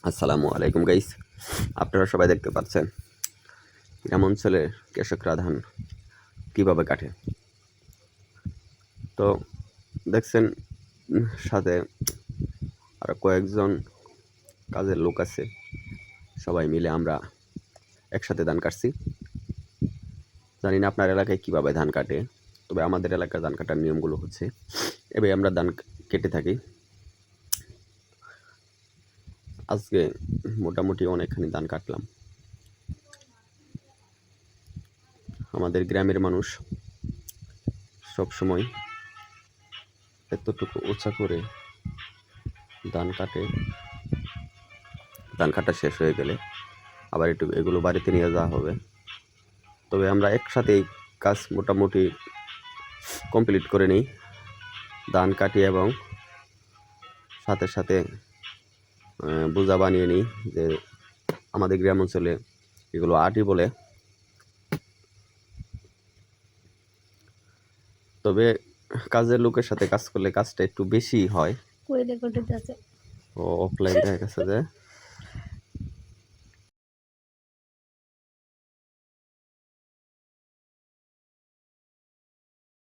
আসসালামু আলাইকুম গাইস। আপনারা সবাই দেখতে পাচ্ছেন গ্রাম অঞ্চলের কৃষকরা ধান কীভাবে কাটে। তো দেখছেন সাথে আরও কয়েকজন কাজের লোক আছে, সবাই মিলে আমরা একসাথে ধান কাটছি। জানি না আপনার এলাকায় কীভাবে ধান কাটে, তবে আমাদের এলাকার ধান কাটার নিয়মগুলো হচ্ছে এভাবে আমরা ধান কেটে থাকি। আজকে মোটামুটি অনেকখানি ধান কাটলাম। আমাদের গ্রামের মানুষ সবসময় এতটুকু উঁচা করে ধান কাটে, ধান কাটা শেষ হয়ে গেলে আবার একটু এগুলো বাড়িতে নিয়ে যাওয়া হবে। তবে আমরা একসাথে এই কাজ মোটামুটি কমপ্লিট করে নিই, ধান কাটি এবং সাথে সাথে বোঝা বানিয়ে নিই। যে আমাদের গ্রাম অঞ্চলে এগুলো আটি বলে। তবে কাজের লোকের সাথে কাজ করলে কাজটা একটু বেশি হয়। ও অফলাইন দেখা গেছে যে